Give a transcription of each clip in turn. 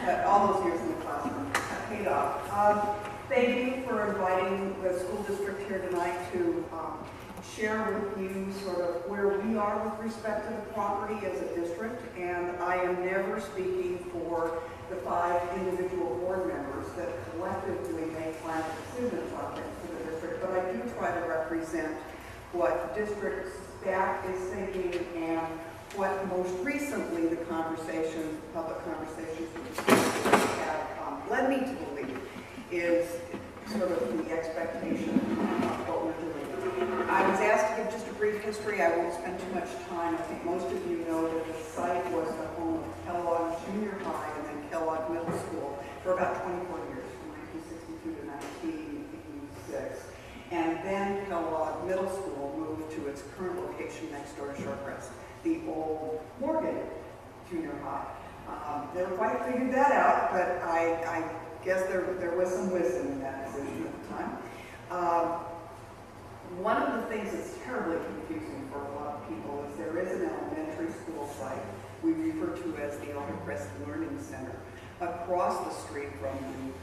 But all those years in the classroom paid off. Thank you for inviting the school district here tonight to share with you sort of where we are with respect to the property as a district. And I am never speaking for the 5 individual board members that collectively make final decisions on things for the district, but I do try to represent what district staff is thinking and what most recently the conversations, public conversations with the school have led me to believe is sort of the expectation of what we're doing. I was asked to give just a brief history. I won't spend too much time. I think most of you know that the site was the home of Kellogg Junior High and then Kellogg Middle School for about 24 years, from 1962 to 1986. And then Kellogg Middle School moved to its current location next door to Shorecrest, the old Morgan Junior High. Never quite figured that out, but I guess there was some wisdom in that decision at the time. One of the things that's terribly confusing for a lot of people is there is an elementary school site we refer to as the Aldercrest Learning Center across the street from the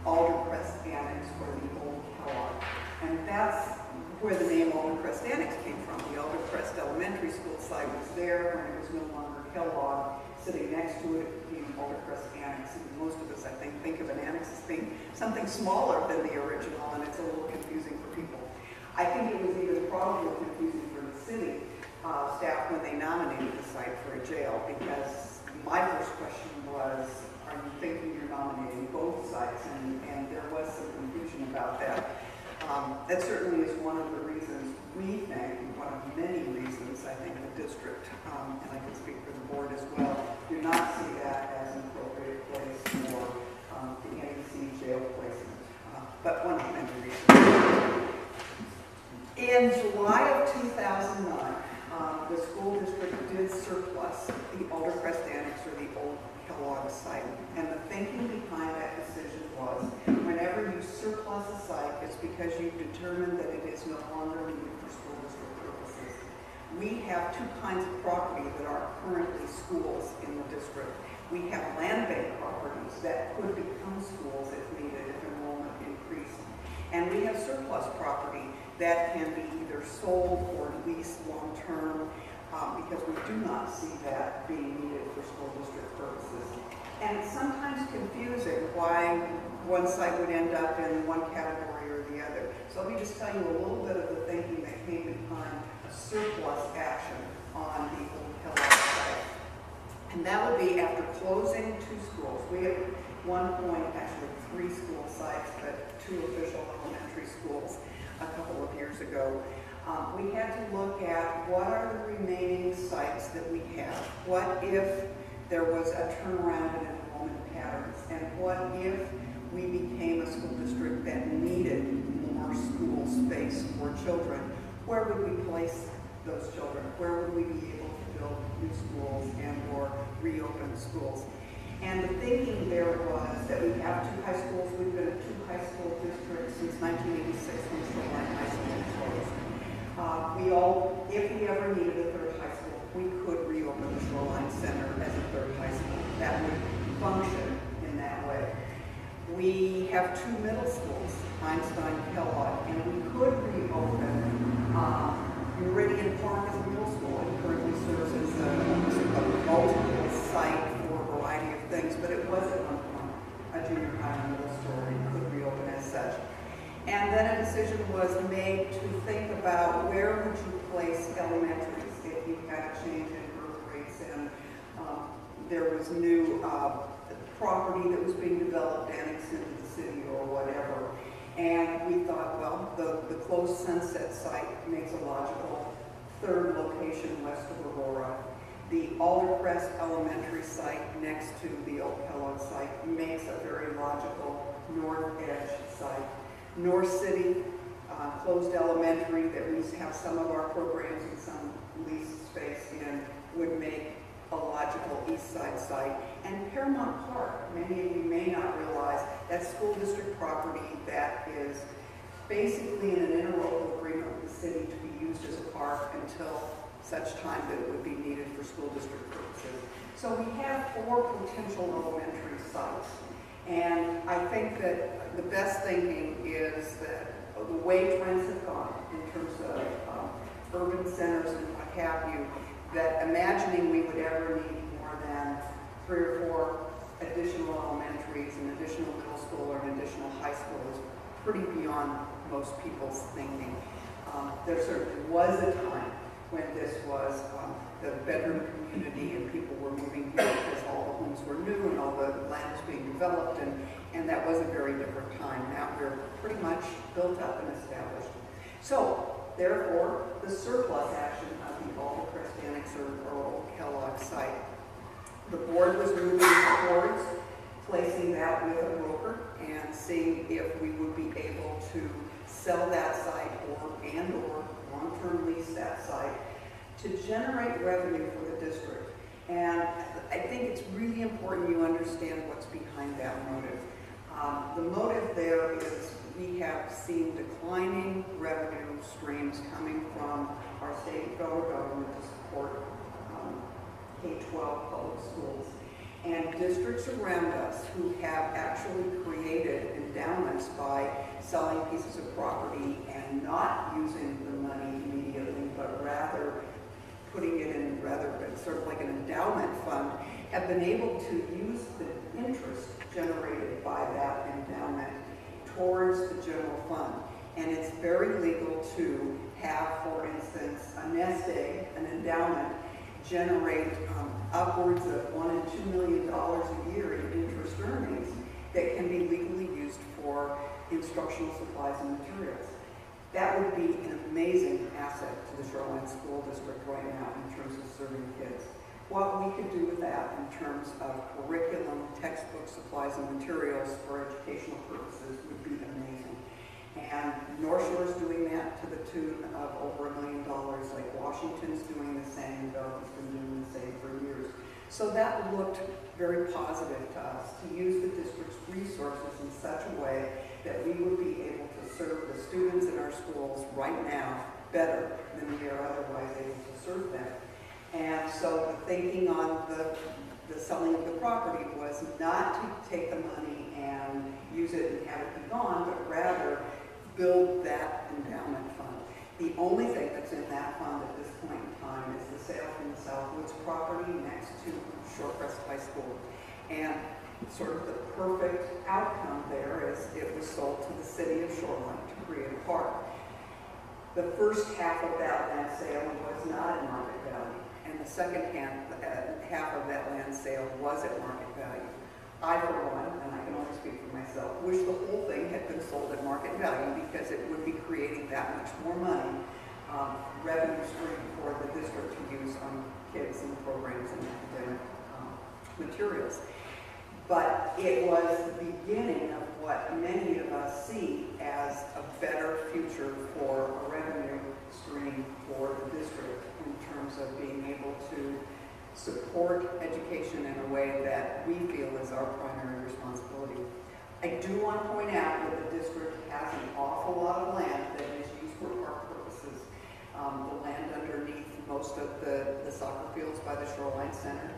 Aldercrest Annex or the old Kellogg. And that's where the name Aldercrest Annex came from. The Aldercrest Elementary School site was there when it was no longer Kellogg. Sitting next to it became Aldercrest Annex. And most of us, I think of an annex as being something smaller than the original, and it's a little confusing for people. I think it was even probably confusing for the city staff when they nominated the site for a jail, because my first question was, are you thinking you're nominating both sites? And there was some confusion about that. That certainly is one of the reasons we think, one of many reasons I think the district, and I can speak for the board as well, do not see that as an appropriate place for the NEC jail placement. But one of many reasons. In July of 2009, the school district did surplus the Aldercrest Annex or the old Kellogg site. And the thinking behind that decision was, whenever you surplus a site, it's because you've determined that it is no longer needed for school district purposes. We have 2 kinds of property that are currently schools in the district. We have land bank properties that could become schools if needed, if enrollment increased. And we have surplus property that can be either sold or leased long-term, because we do not see that being needed for school district purposes. And it's sometimes confusing why one site would end up in one category or the other. So let me just tell you a little bit of the thinking that came behind a surplus action on the old Kellogg site. And that would be after closing 2 schools. We at one point, actually 3 school sites, but 2 official elementary schools a couple of years ago. We had to look at what are the remaining sites that we have. What if there was a turnaround in enrollment patterns? And what if we became a school district that needed more school space for children? Where would we place those children? Where would we be able to build new schools and or reopen schools? And the thinking there was that we have 2 high schools. We've been a 2 high school district since 1986 when Shoreline High School closed. If we ever needed a 3rd high school, we could reopen the Shoreline Center as a 3rd high school. That would function in that way. We have 2 middle schools, Einstein, Kellogg, and we could reopen Meridian Park as a middle school. It currently serves as a multiple site for a variety of things, but it was at one point a junior high and middle school and could reopen as such. And then a decision was made to think about where would you place elementaries if you had a change in birth rates and there was new property that was being developed, annexed into the city or whatever. And we thought, well, the closed Sunset site makes a logical 3rd location west of Aurora. The Aldercrest Elementary site next to the old Kellogg site makes a very logical north edge site. North City, closed elementary that we have some of our programs and some leased space in, would make a logical east side site. And Paramount Park, many of you may not realize, that school district property that is basically in an interlocal agreement with the city to be used as a park until such time that it would be needed for school district purposes. So we have 4 potential elementary sites And I think that the best thinking is that the way trends have gone in terms of urban centers and what have you, that imagining we would ever need more than 3 or 4 additional elementaries, an additional middle school, or an additional high school is pretty beyond most people's thinking. There certainly was a time when this was the bedroom community and people were moving here because all the homes were new and all the land was being developed, and that was a very different time. Now we're pretty much built up and established. So, therefore, the surplus action of the Aldercrest Annex or Old Kellogg site. The board was moving towards placing that with a broker and seeing if we would be able to sell that site or long-term lease that site to generate revenue for the district. And I think it's really important you understand what's behind that motive. The motive there is we have seen declining revenue streams coming from our state and federal government to support K-12 public schools. And districts around us who have actually created endowments by selling pieces of property and not using the money immediately, but rather putting it in sort of like an endowment fund, have been able to use the interest generated by that endowment towards the general fund. And it's very legal to have, for instance, a nest egg, an endowment, generate upwards of $1 and $2 million a year in interest earnings that can be legally used for instructional supplies and materials. That would be an amazing asset to the Shoreline School District right now in terms of serving kids. What we could do with that in terms of curriculum, textbook supplies, and materials for educational purposes would be amazing. And North Shore is doing that to the tune of over $1 million, like Washington's doing the same, Belgium's been doing the same for years. So that looked very positive to us, to use the district's resources in such a way that we would be able to serve the students in our schools right now better than we are otherwise able to serve them. And so the thinking on the selling of the property was not to take the money and use it and have it be gone, but rather build that endowment fund. The only thing that's in that fund at this point in time is the sale from the Southwoods property next to Shorecrest High School. And sort of the perfect outcome there is it was sold to the city of Shoreline to create a park. The first half of that land sale was not at market value, and the second half of that land sale was at market value. I, for one, and I can only speak for myself, wish the whole thing had been sold at market value because it would be creating that much more money, revenue stream for the district to use on kids and programs and academic materials. But it was the beginning of what many of us see as a better future for a revenue stream for the district in terms of being able to support education in a way that we feel is our primary responsibility. I do want to point out that the district has an awful lot of land that is used for park purposes. The land underneath most of the soccer fields by the Shoreline Center,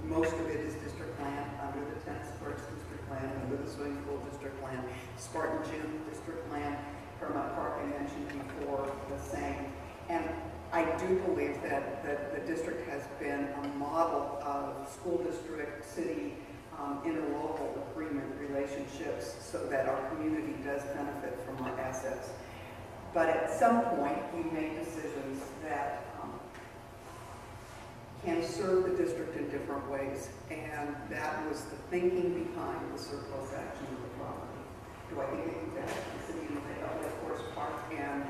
most of it is district land, under the tennis courts district land, under the swimming pool district land, Spartan Gym district land, Paramount Park I mentioned before, the same. And I do believe that the district has been a model of school district, city, interlocal agreement relationships so that our community does benefit from our assets. But at some point, we make decisions that can serve the district in different ways, and that was the thinking behind the surplus action of the property. Do I think that the city of Aldercrest Park and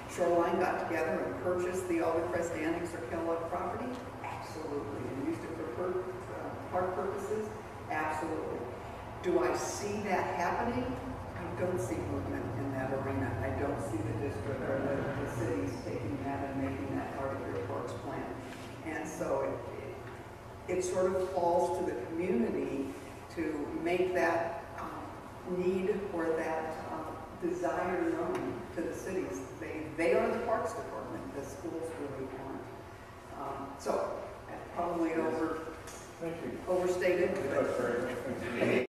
Shoreline got together and purchased the Aldercrest Annex or Kellogg property? Absolutely. And used it for park purposes? Absolutely. Do I see that happening? I don't see movement in that arena. I don't see the district or the cities taking that and making that part of their parks plan. And so it sort of falls to the community to make that need or that desire known to the cities. They are the Parks Department. The schools really aren't. So I probably overstated. That's very